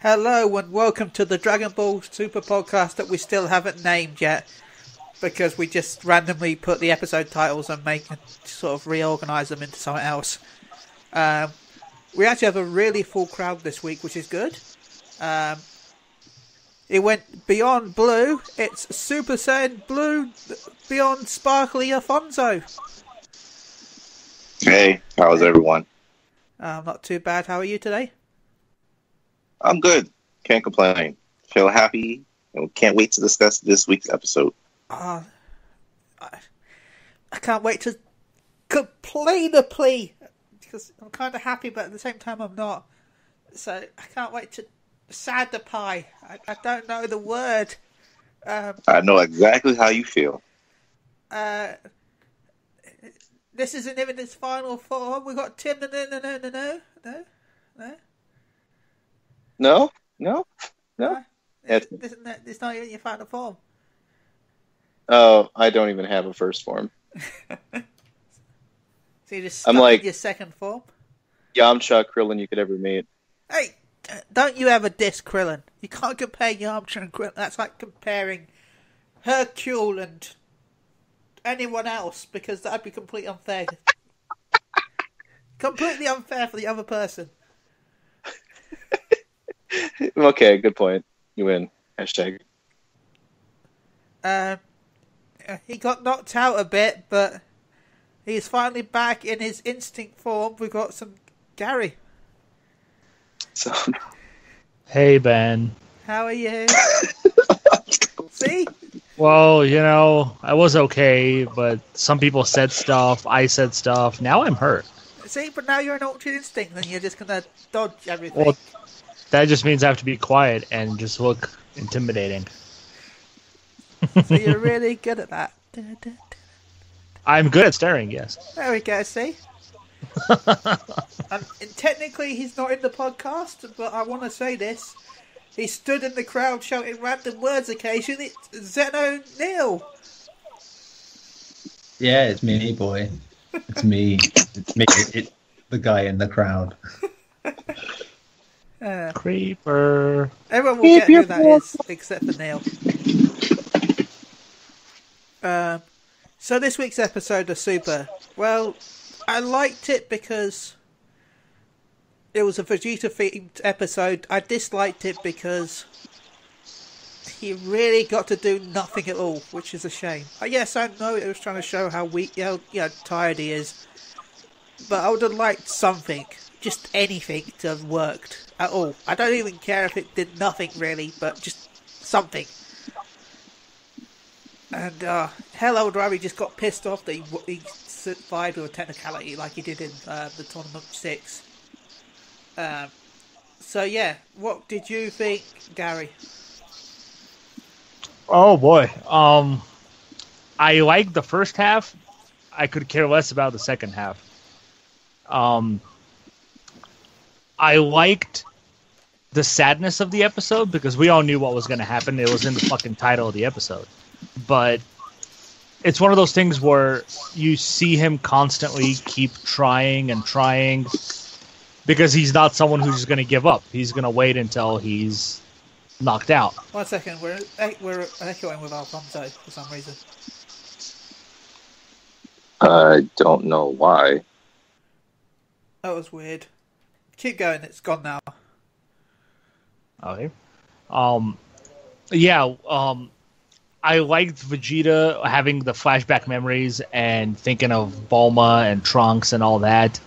Hello and welcome to the Dragon Ball Super podcast that we still haven't named yet because we just randomly put the episode titles and sort of reorganise them into something else. We actually have a really full crowd this week, which is good. It went beyond blue. It's Super Saiyan Blue beyond Sparkly Alfonso. Hey, how's everyone? Not too bad. How are you today? I'm good. Can't complain. Feel happy and can't wait to discuss this week's episode. I can't wait to play the plea because I'm kind of happy, but at the same time I'm not. So I can't wait to sad the pie. I don't know the word. I know exactly how you feel. This isn't even its final form. We got Tim. No. It's not even your final form. Oh, I don't even have a first form. So you just stuck in your second form? Yamcha Krillin you could ever meet. Hey, don't you ever diss Krillin. You can't compare Yamcha and Krillin. That's like comparing Hercule and anyone else, because that'd be completely unfair. Completely unfair for the other person. Okay, good point. You win. Hashtag. He got knocked out a bit, but he's finally back in his instinct form. We've got some Garri. So, hey, Ben. How are you? See? Well, you know, I was okay, but some people said stuff, I said stuff. Now I'm hurt. See, but now you're an altered instinct, and you're just going to dodge everything. Well, that just means I have to be quiet and just look intimidating. So you're really good at that. I'm good at staring, yes. There we go, see? And technically he's not in the podcast, but I want to say this. He stood in the crowd shouting random words occasionally. It's Zeno Neil. Yeah, it's me, boy. It's me. It's me. It's the guy in the crowd. Creeper. Everyone will get who that is, except for Neil. So this week's episode of Super, well, I liked it because it was a Vegeta-themed episode. I disliked it because he really got to do nothing at all, which is a shame. Yes, I know it was trying to show how weak, tired he is, but I would have liked something, just anything, to have worked at all. I don't even care if it did nothing really, but just something. And hell, old Ravi just got pissed off that he survived with a technicality like he did in the Tournament 6. So yeah, what did you think, Garri? Oh boy. I liked the first half. I could care less about the second half. I liked the sadness of the episode because we all knew what was going to happen. It was in the fucking title of the episode. But it's one of those things where you see him constantly keep trying and trying because he's not someone who's just going to give up. He's going to wait until he's knocked out. 1 second, we're echoing with Alfonso for some reason. I don't know why. That was weird. Keep going, it's gone now. Okay. I liked Vegeta having the flashback memories and thinking of Bulma and Trunks and all that.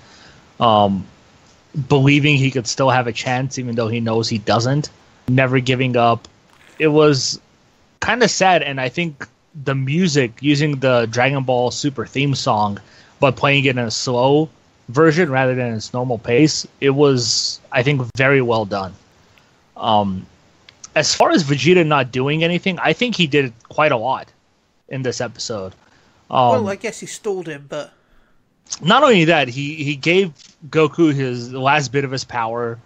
Believing he could still have a chance even though he knows he doesn't. Never giving up. It was kind of sad, and I think the music, using the Dragon Ball Super theme song, but playing it in a slow version rather than its normal pace, it was, I think, very well done. As far as Vegeta not doing anything, I think he did quite a lot in this episode. Well, I guess he stalled him, but... Not only that, he gave Goku the last bit of his power.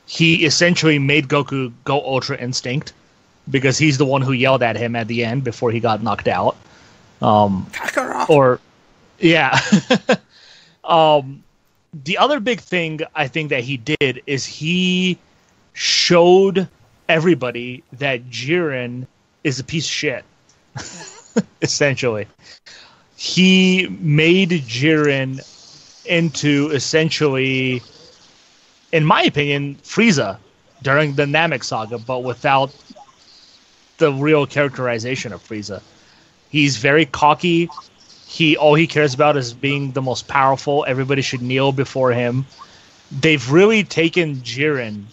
He essentially made Goku go Ultra Instinct because he's the one who yelled at him at the end before he got knocked out. Kakarot! Yeah. The other big thing I think that he did is he showed everybody that Jiren is a piece of shit. Essentially. He made Jiren into essentially, in my opinion, Frieza during the Namek saga, but without the real characterization of Frieza. He's very cocky. All he cares about is being the most powerful. Everybody should kneel before him. They've really taken Jiren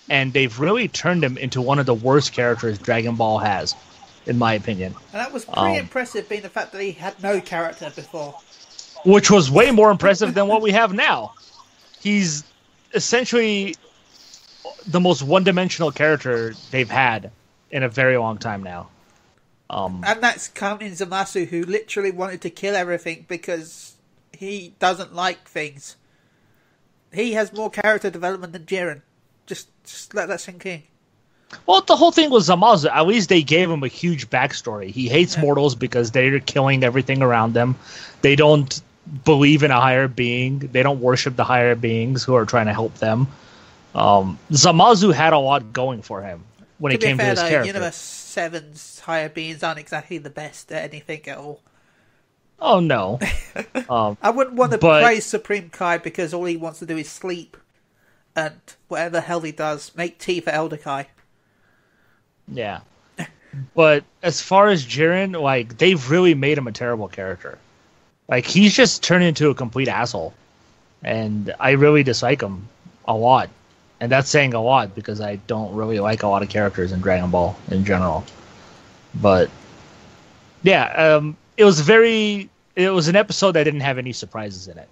and they've really turned him into one of the worst characters Dragon Ball has, in my opinion. And that was pretty impressive, being the fact that he had no character before. Which was way more impressive than what we have now. He's essentially the most one-dimensional character they've had in a very long time now. And that's counting Zamasu, who literally wanted to kill everything because he doesn't like things. He has more character development than Jiren. Just let that sink in. Well, the whole thing with Zamasu, at least they gave him a huge backstory. He hates mortals because they're killing everything around them. They don't believe in a higher being. They don't worship the higher beings who are trying to help them. Zamasu had a lot going for him when it came to his character. Universe 7's higher beings aren't exactly the best at anything at all. Oh, no. I wouldn't want to praise Supreme Kai because all he wants to do is sleep and whatever the hell he does, make tea for Elder Kai. Yeah. But as far as Jiren, like, they've really made him a terrible character. Like, he's just turned into a complete asshole. And I really dislike him a lot. And that's saying a lot because I don't really like a lot of characters in Dragon Ball in general. But yeah, it was an episode that didn't have any surprises in it.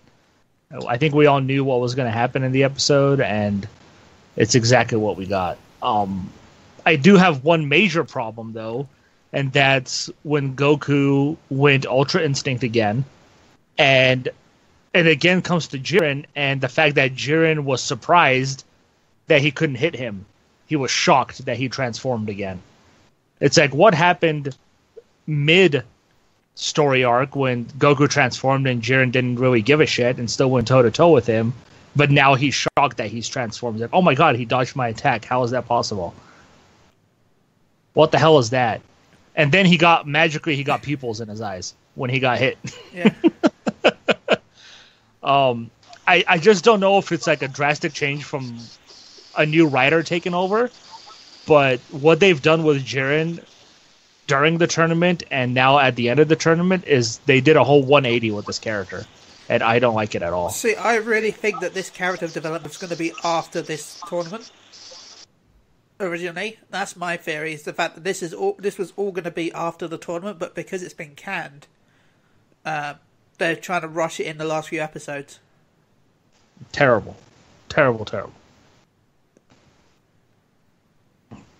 I think we all knew what was going to happen in the episode, and it's exactly what we got. I do have one major problem, though, and that's when Goku went Ultra Instinct again. And it again comes to Jiren, and the fact that Jiren was surprised that he couldn't hit him. He was shocked that he transformed again. It's like, what happened mid-story arc when Goku transformed and Jiren didn't really give a shit and still went toe-to-toe with him, but now he's shocked that he's transformed. Like, oh my god, he dodged my attack. How is that possible? What the hell is that? And then he got pupils in his eyes when he got hit. Yeah. I just don't know if it's like a drastic change from a new writer taking over, but what they've done with Jiren during the tournament and now at the end of the tournament is they did a whole 180 with this character, and I don't like it at all. See, I really think that this character development is going to be after this tournament. Originally, that's my theory, is the fact that this was all going to be after the tournament, but because it's been canned, they're trying to rush it in the last few episodes. Terrible.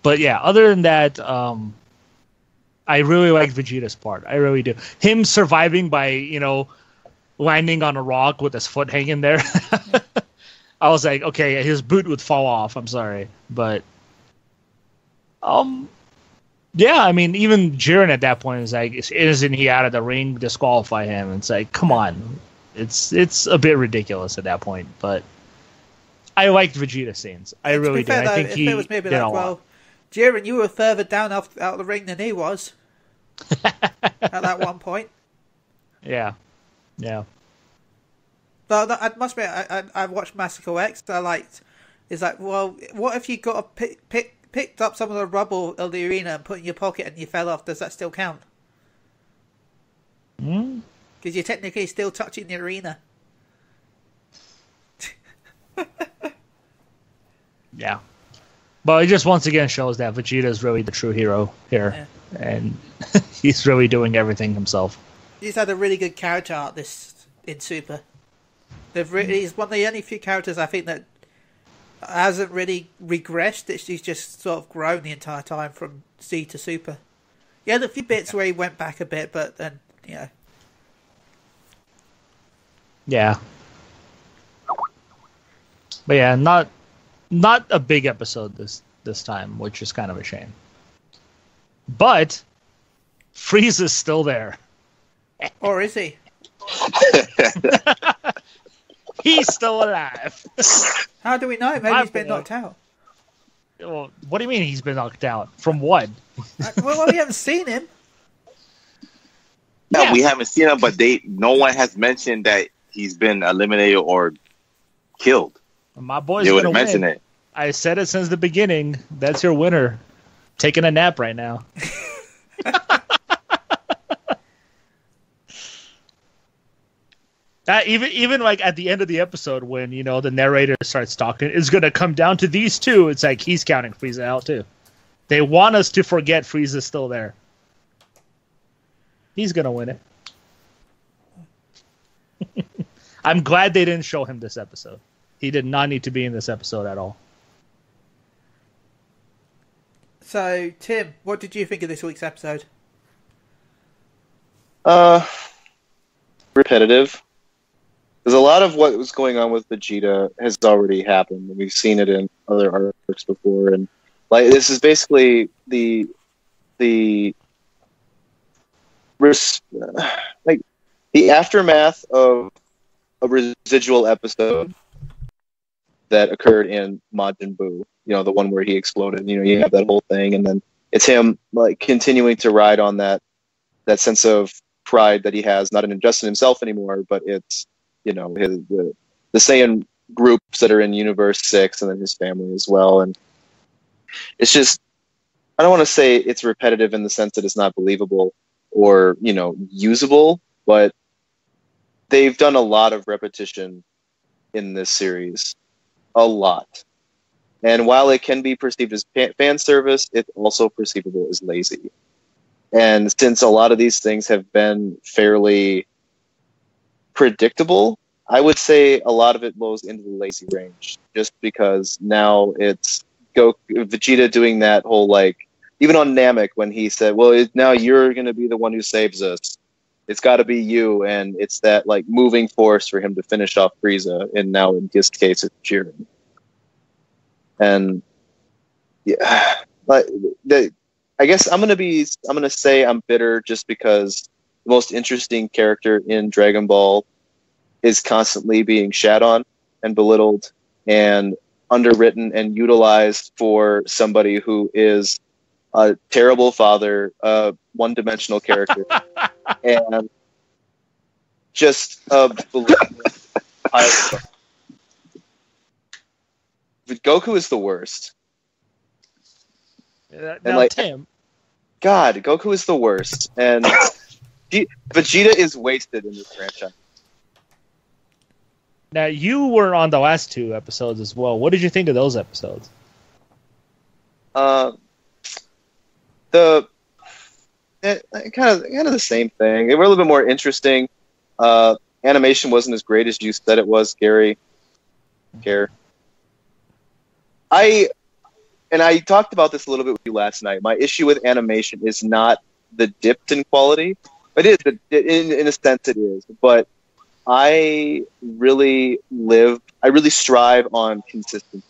But yeah, other than that, I really like Vegeta's part. I really do. Him surviving by, landing on a rock with his foot hanging there. I was like, okay, his boot would fall off. I'm sorry. But, yeah, I mean, even Jiren at that point is like, isn't he out of the ring? Disqualify him. It's like, come on. It's a bit ridiculous at that point. But I liked Vegeta scenes. I really did. I think he it was maybe did like, a lot. well, Jiren, you were further down out of the ring than he was at that one point. Yeah. But I must admit, I watched Massacre X. It's like, well, what if you got picked up some of the rubble of the arena and put it in your pocket and you fell off? Does that still count? Because you're technically still touching the arena. Yeah. But it just once again shows that Vegeta is really the true hero here. Yeah. And he's really doing everything himself. He's had a really good character art in Super. He's one of the only few characters I think that hasn't really regressed. He's just sort of grown the entire time from Z to Super. He had a few bits where he went back a bit, but then, Yeah. But yeah, not a big episode this time, which is kind of a shame. But Frieza's still there. Or is he? He's still alive. How do we know? Maybe he's been knocked out. Well, what do you mean he's been knocked out? From what? Well, we haven't seen him. Yeah, we haven't seen him, but no one has mentioned that he's been eliminated or killed. My boy's They would gonna have mentioned win. it. I said it since the beginning. That's your winner. Taking a nap right now. Even like at the end of the episode when the narrator starts talking, it's gonna come down to these two. It's like he's counting Frieza out too. They want us to forget Frieza's still there. He's gonna win it. I'm glad they didn't show him this episode. He did not need to be in this episode at all. So, Tim, what did you think of this week's episode? Repetitive. Because a lot of what was going on with Vegeta has already happened, and we've seen it in other arcs before. And like this is basically the aftermath of a residual episode that occurred in Majin Buu. The one where he exploded. You have that whole thing, and then it's him like continuing to ride on that sense of pride that he has, not just in himself anymore, but it's the Saiyan groups that are in Universe 6, and then his family as well. And it's just, I don't want to say it's repetitive in the sense that it's not believable or usable, but they've done a lot of repetition in this series, a lot. And while it can be perceived as fan service, it's also perceivable as lazy. And since a lot of these things have been fairly predictable, I would say a lot of it blows into the lazy range, just because now it's Vegeta doing that whole, like, even on Namek when he said, well, now you're going to be the one who saves us. It's got to be you. And it's that like moving force for him to finish off Frieza. And now in this case, it's Jiren. And yeah, I guess I'm gonna say I'm bitter just because the most interesting character in Dragon Ball is constantly being shat on and belittled and underwritten and utilized for somebody who is a terrible father, a one-dimensional character, and just a belligerent pile of Goku is the worst. Now, And like, Tim, God, Goku is the worst, and Vegeta is wasted in this franchise. now you were on the last two episodes as well. What did you think of those episodes? Kind of the same thing. They were a little bit more interesting. Animation wasn't as great as you said it was, Garri. Care. I talked about this a little bit with you last night. My issue with animation is not the dipped in quality. It is, in a sense it is. But I really strive on consistency.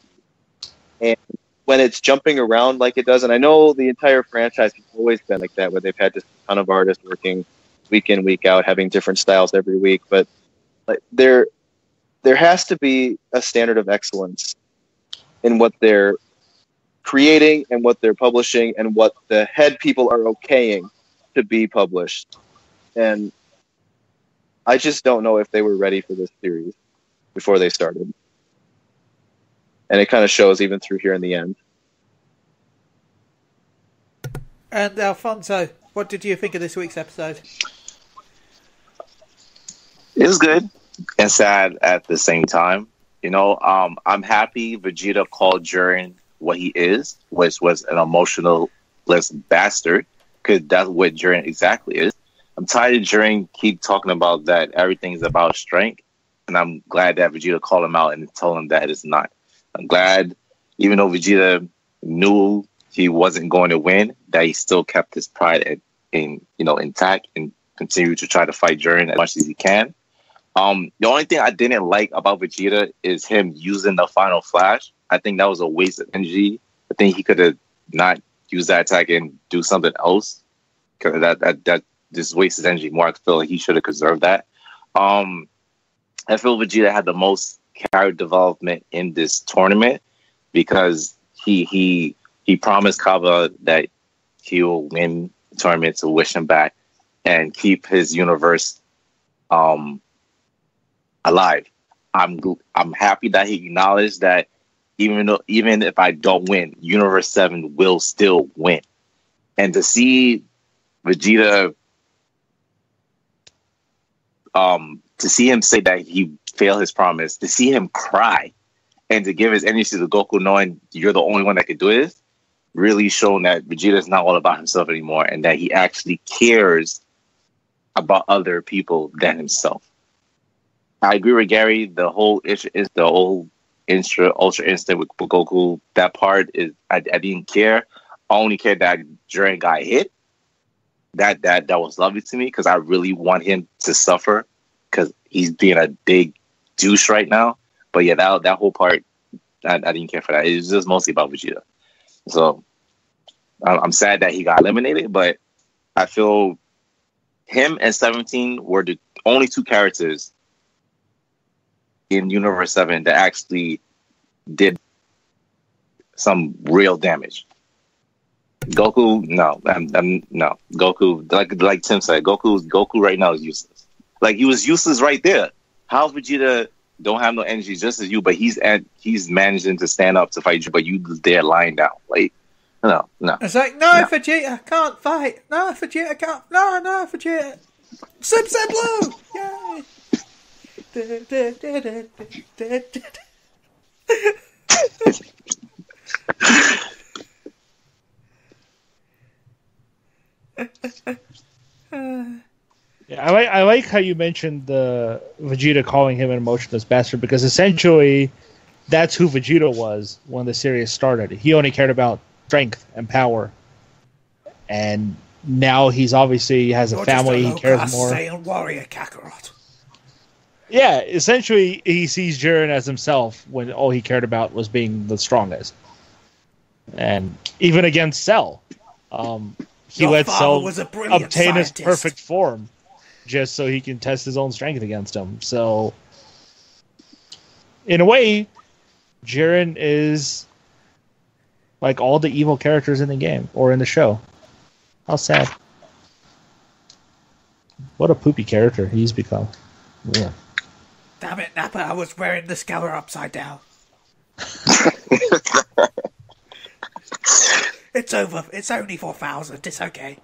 And when it's jumping around like it does, and I know the entire franchise has always been like that, where they've had just a ton of artists working week in, week out, having different styles every week. But like, there has to be a standard of excellence in what they're creating and what they're publishing and what the head people are okaying to be published. And I just don't know if they were ready for this series before they started. And it kind of shows even through here in the end. And Alfonso, what did you think of this week's episode? It was good and sad at the same time. I'm happy Vegeta called Jiren what he is, which was an emotionless bastard, because that's what Jiren exactly is. I'm tired of Jiren keep talking about that everything's about strength, and I'm glad that Vegeta called him out and told him that it's not. I'm glad, even though Vegeta knew he wasn't going to win, that he still kept his pride intact and continued to try to fight Jiren as much as he can. The only thing I didn't like about Vegeta is him using the final flash. I think that was a waste of energy. I think he could have not used that attack and do something else, because that just wasted energy more. I feel like he should have conserved that. I feel Vegeta had the most character development in this tournament because he promised Kaba that he will win the tournament to wish him back and keep his universe alive. I'm happy that he acknowledged that even if I don't win, Universe 7 will still win. And to see Vegeta, to see him say that he failed his promise, to see him cry, and to give his energy to Goku, knowing you're the only one that could do this, really showing that Vegeta is not all about himself anymore, and that he actually cares about other people than himself. I agree with Garri. The whole Ultra Instinct with Goku, that part is I didn't care. I only cared that Jiren got hit. That was lovely to me because I really want him to suffer because he's being a big douche right now. But yeah, that whole part, I didn't care for that. It was just mostly about Vegeta. So I'm sad that he got eliminated, but I feel him and 17 were the only two characters in Universe 7 that actually did some real damage. Goku, no. No. Goku, like Tim said, Goku right now is useless. Like, he was useless right there. How Vegeta don't have no energy just as you, but he's managing to stand up to fight you, but you there lying down. Like, no. It's like, no, Vegeta can't fight. No, Vegeta can't. No, Vegeta. Super Blue! Yay! Yeah, I like how you mentioned the Vegeta calling him an emotionless bastard, because essentially that's who Vegeta was when the series started. He only cared about strength and power, and now he's obviously has a family. He cares more. Saiyan warrior Kakarot. Yeah, essentially he sees Jiren as himself when all he cared about was being the strongest, and even against Cell, he let Cell obtain his perfect form just so he can test his own strength against him. So, in a way, Jiren is like all the evil characters in the game or in the show. How sad. What a poopy character he's become. Yeah. Damn it, Nappa, I was wearing the scour upside down. It's over. It's only 4,000. It's okay.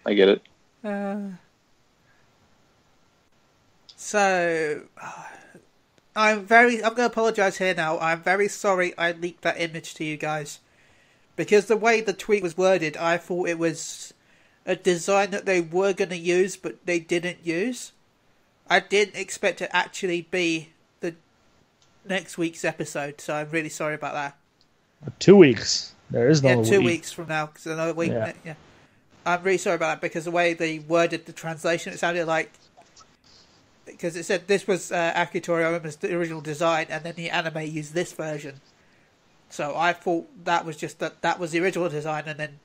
I get it. So, I'm going to apologise here now. I'm very sorry I leaked that image to you guys. Because the way the tweet was worded, I thought it was a design that they were going to use, but they didn't use. I didn't expect it to actually be the next week's episode, so I'm really sorry about that. 2 weeks. There is no week. 2 weeks from now, because another week. Yeah. I'm really sorry about that, because the way they worded the translation, it sounded like... Because it said this was Akira Toriyama's the original design, and then the anime used this version. So I thought that was just that was the original design, and then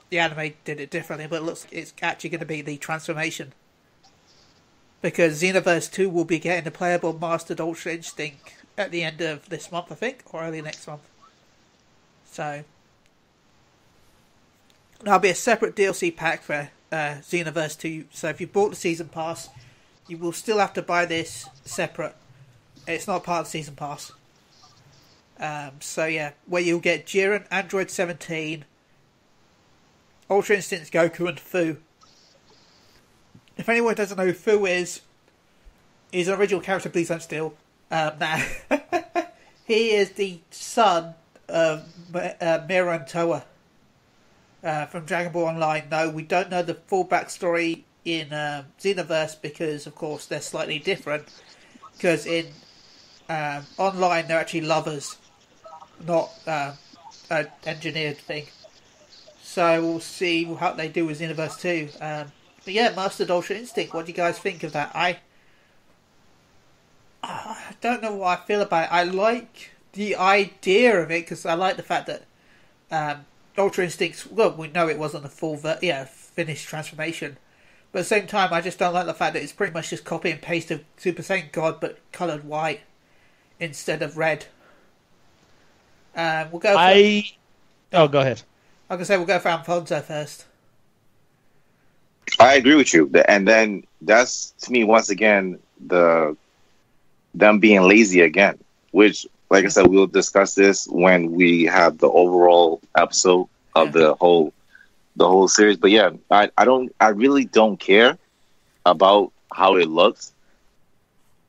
the anime did it differently, but it looks like it's actually going to be the transformation. Because Xenoverse 2 will be getting a playable Mastered Ultra Instinct at the end of this month, I think, or early next month. So, there'll be a separate DLC pack for Xenoverse 2. So if you bought the Season Pass, you will still have to buy this separate. It's not part of the Season Pass. So yeah, where you'll get Jiren, Android 17, Ultra Instincts Goku, and Fu. If anyone doesn't know who Fu is, he's an original character, please don't steal. Now, he is the son of Mira and Toa from Dragon Ball Online. No, we don't know the full backstory in Xenoverse because, of course, they're slightly different. Because in Online, they're actually lovers, not an engineered thing. So we'll see how they do with Xenoverse 2. But yeah, Mastered Ultra Instinct, what do you guys think of that? I don't know what I feel about it. I like the idea of it, because I like the fact that Ultra Instincts, well, we know it wasn't a full, finished transformation. But at the same time, I just don't like the fact that it's pretty much just copy and paste of Super Saiyan God, but coloured white instead of red. We'll go. Go ahead. I can say we'll go for Alfonso first. I agree with you, and then that's to me once again them being lazy again. Which, like I said, we'll discuss this when we have the overall episode of the whole series. But yeah, I really don't care about how it looks,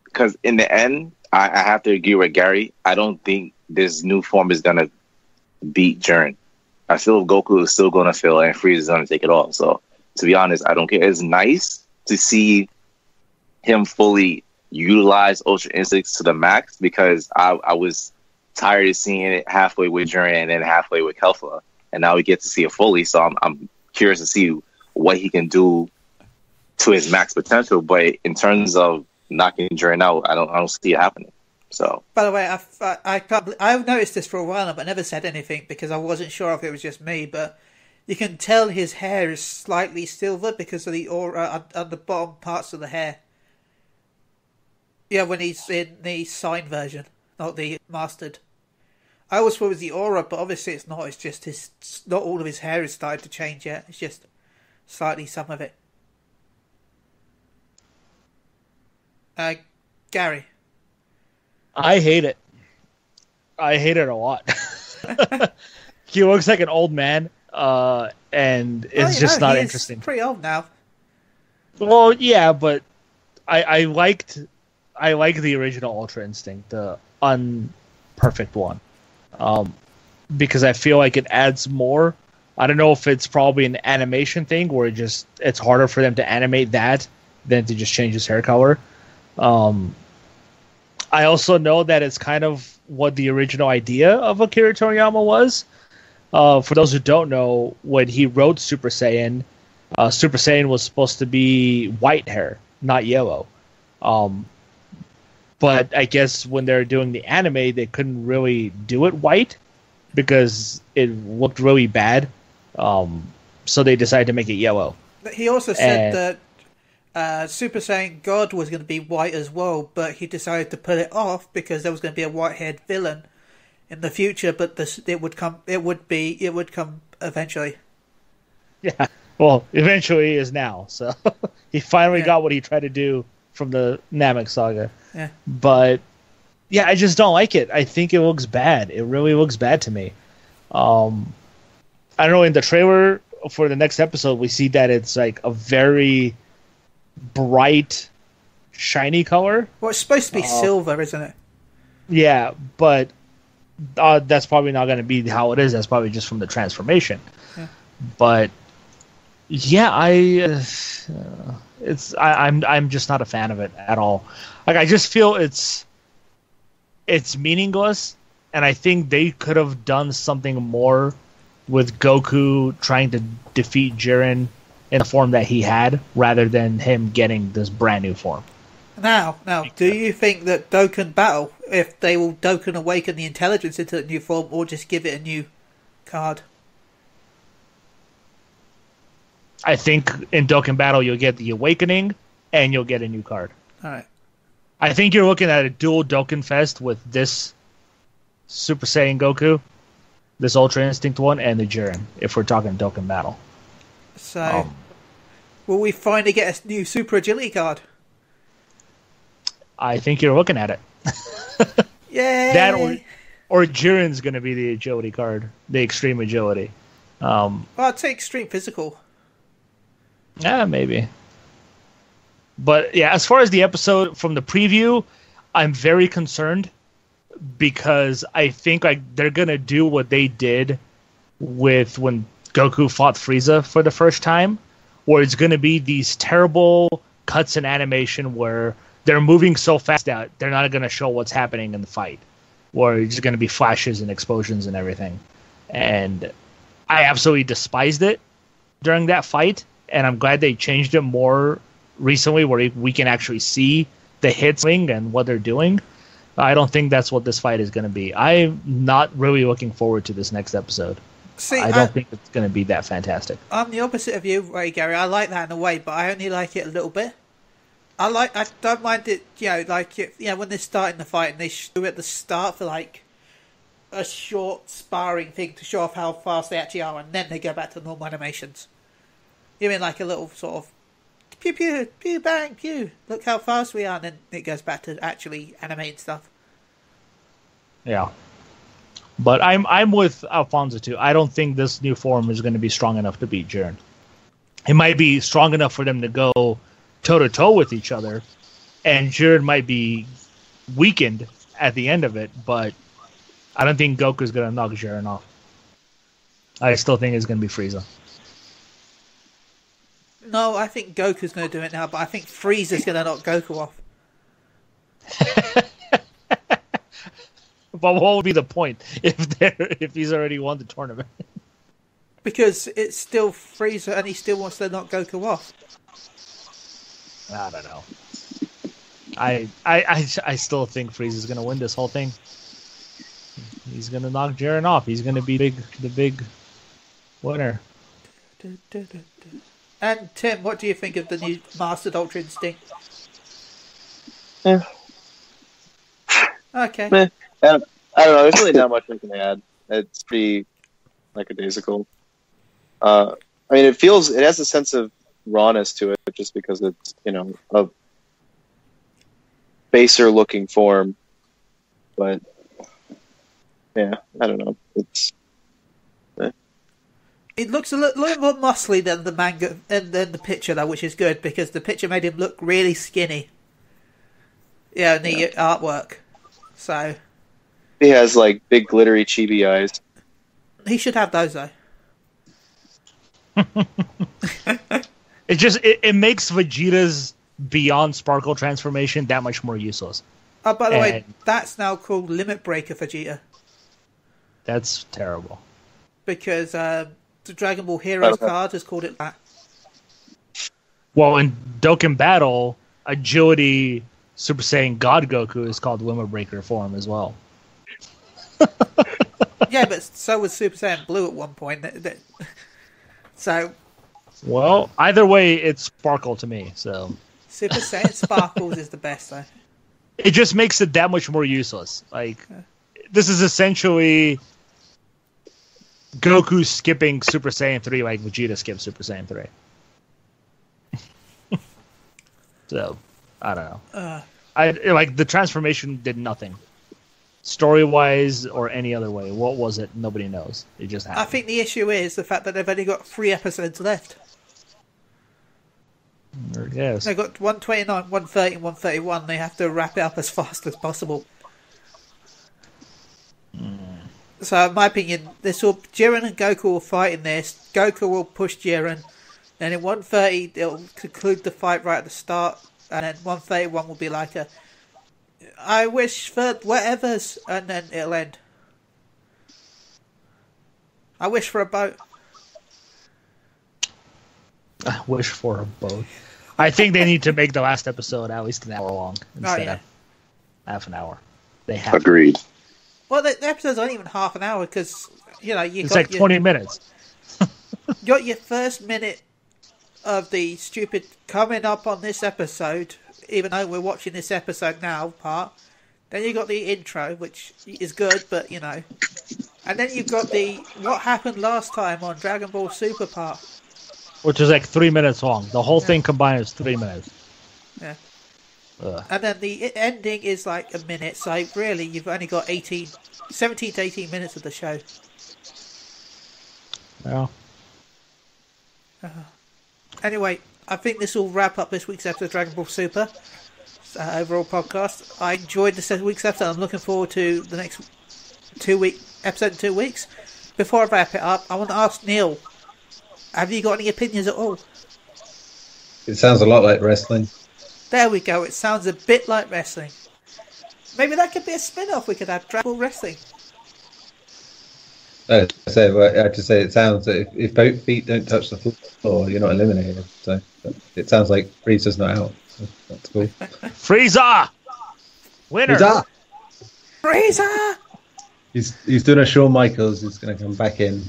because in the end, I have to agree with Garri. I don't think this new form is gonna beat Jiren. I feel Goku is still gonna fail and Frieza is gonna take it all. So to be honest, I don't care. It's nice to see him fully utilize Ultra Instincts to the max, because I was tired of seeing it halfway with Jiren and then halfway with Kelfa, and now we get to see it fully. So I'm curious to see what he can do to his max potential. But in terms of knocking Jiren out, I don't see it happening. So, by the way, I've noticed this for a while now, but never said anything because I wasn't sure if it was just me. But you can tell his hair is slightly silver because of the aura on the bottom parts of the hair. Yeah, when he's in the signed version, not the mastered. I always thought it was the aura, but obviously it's not. It's just not all of his hair is started to change yet. It's just slightly some of it. Garri. I hate it. I hate it a lot. He looks like an old man, and it's just not interesting. He's pretty old now. Well, yeah, but I liked the original Ultra Instinct, the unperfect one, because I feel like it adds more. I don't know if it's probably an animation thing where it's harder for them to animate that than to just change his hair color. I also know that it's kind of what the original idea of Akira Toriyama was. For those who don't know, when he wrote Super Saiyan was supposed to be white hair, not yellow. But I guess when they're doing the anime, they couldn't really do it white because it looked really bad. So they decided to make it yellow. He also said that Super Saiyan God was going to be white as well, but he decided to put it off because there was going to be a white-haired villain in the future. But it would come eventually. Yeah, well, eventually is now. So he finally got what he tried to do from the Namek saga. Yeah, but yeah, I just don't like it. I think it looks bad. It really looks bad to me. I don't know. In the trailer for the next episode, we see that it's like a very bright, shiny color. Well, it's supposed to be silver, isn't it? Yeah, but that's probably not going to be how it is. That's probably just from the transformation. Yeah. But yeah, I'm just not a fan of it at all. Like, I just feel it's meaningless, and I think they could have done something more with Goku trying to defeat Jiren in the form that he had, rather than him getting this brand new form. Now, do you think that Dokkan Battle, if they will Dokkan Awaken the intelligence into a new form, or just give it a new card? I think in Dokkan Battle you'll get the Awakening, and you'll get a new card. Alright. I think you're looking at a dual Dokkan Fest with this Super Saiyan Goku, this Ultra Instinct one, and the Jiren, if we're talking Dokkan Battle. So, will we finally get a new Super Agility card? I think you're looking at it. Yay! That or Jiren's going to be the agility card, the extreme agility. Well, I'd say extreme physical. Yeah, maybe. But yeah, as far as the episode from the preview, I'm very concerned because I think they're going to do what they did with when Goku fought Frieza for the first time, where it's going to be these terrible cuts in animation where they're moving so fast that they're not going to show what's happening in the fight, where it's just going to be flashes and explosions and everything. And I absolutely despised it during that fight, and I'm glad they changed it more recently where we can actually see the hits and what they're doing. I don't think that's what this fight is going to be. I'm not really looking forward to this next episode. See, I don't think it's going to be that fantastic. I'm the opposite of you, Ray Garri. I like that in a way, but I only like it a little bit. I don't mind it, when they're starting the fight and they do it at the start for a short sparring thing to show off how fast they actually are, and then they go back to normal animations. You mean like a little sort of pew pew pew bang pew? Look how fast we are, and then it goes back to actually animating stuff. Yeah. But I'm with Alfonso too. I don't think this new form is going to be strong enough to beat Jiren. It might be strong enough for them to go toe to toe with each other, and Jiren might be weakened at the end of it. But I don't think Goku's going to knock Jiren off. I still think it's going to be Frieza. No, I think Goku's going to do it now, but I think Frieza's going to knock Goku off. But what would be the point if he's already won the tournament? Because it's still Frieza, and he still wants to knock Goku off. I don't know. I still think Frieza's going to win this whole thing. He's going to knock Jiren off. He's going to be the big winner. And Tim, what do you think of the new Mastered Ultra Instinct? Yeah. Okay. Meh. I don't know. There's really not much I can add. It's pretty lackadaisical. I mean, it has a sense of rawness to it, just because it's a baser looking form. But yeah, I don't know. It looks a little more muscly than the manga and than the picture, though, which is good because the picture made him look really skinny. Yeah, in the artwork. So he has like big glittery chibi eyes. He should have those though. It makes Vegeta's Beyond Sparkle transformation that much more useless. Oh, by the way, that's now called Limit Breaker Vegeta. That's terrible. Because the Dragon Ball Heroes card has called it that. Well, in Dokkan Battle, Agility Super Saiyan God Goku is called Limit Breaker form as well. Yeah, but so was Super Saiyan Blue at one point. So, well, either way, it's Sparkle to me. So Super Saiyan Sparkles is the best, though. It just makes it that much more useless. Like, this is essentially Goku skipping Super Saiyan 3 like Vegeta skipped Super Saiyan 3. So, I don't know. The transformation did nothing. Story-wise or any other way. What was it? Nobody knows. It just happened. I think the issue is the fact that they've only got 3 episodes left. Yes. They've got 129, 130, and 131. They have to wrap it up as fast as possible. So, in my opinion, Jiren and Goku will fight in this. Goku will push Jiren. Then in 130, it'll conclude the fight right at the start. And then 131 will be like I wish for whatever's, and then it'll end. I wish for a boat. I wish for a boat. I think they need to make the last episode at least an hour long instead of half an hour. They have Agreed. Well, the episode's not even half an hour because it's like 20 minutes. You got your first minute of the stupid coming up on this episode, even though we're watching this episode now part. Then you got the intro, which is good, but and then you've got the what happened last time on Dragon Ball Super part, which is like 3 minutes long. The whole thing combined is 3 minutes. Yeah. And then the ending is like a minute, so really you've only got 17 to 18 minutes of the show. Yeah. Anyway, I think this will wrap up this week's episode of Dragon Ball Super. Overall podcast. I enjoyed this week's episode. I'm looking forward to the next episode in 2 weeks. Before I wrap it up, I want to ask Neil, have you got any opinions at all? It sounds a lot like wrestling. There we go. It sounds a bit like wrestling. Maybe that could be a spin-off. We could have Dragon Ball Wrestling. I just say it sounds that if both feet don't touch the floor, you're not eliminated. So it sounds like Frieza's not out. So that's cool. Frieza! Winner! Frieza! He's doing a Shawn Michaels. He's going to come back in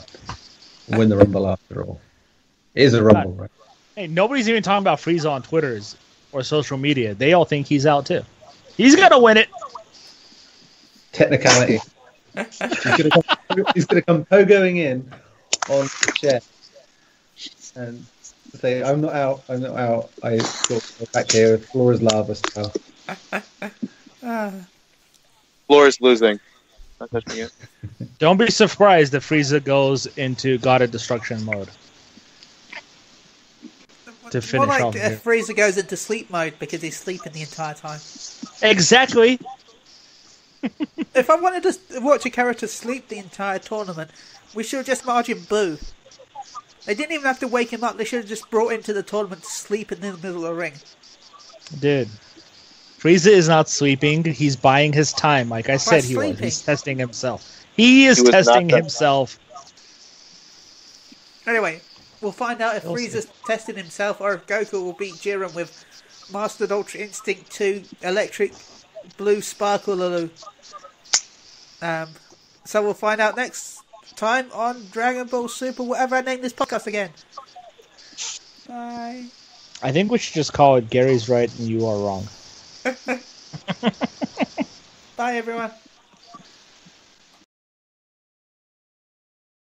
and win the Rumble after all. It is a Rumble, right? Hey, nobody's even talking about Frieza on Twitter or social media. They all think he's out too. He's going to win it. Technicality. He's gonna come pogoing in on the chair and say, "I'm not out. I'm not out. I got back here. The floor is lava style." Floor is losing. Not touching it. Don't be surprised if Frieza goes into God of Destruction mode to finish More off. like if Frieza goes into sleep mode because he's sleeping the entire time. Exactly. If I wanted to watch a character sleep the entire tournament, we should have just made him Boo. They didn't even have to wake him up. They should have just brought him to the tournament to sleep in the middle of the ring. Dude. Frieza is not sleeping. He's buying his time, like I said he was. He's testing himself. He is testing himself. Anyway, we'll find out if Frieza's testing himself or if Goku will beat Jiren with Mastered Ultra Instinct 2 Electric Blue Sparkle Lulu. So we'll find out next time on Dragon Ball Super, whatever I name this podcast again. Bye. I think we should just call it Gary's right and you are wrong. Bye, everyone.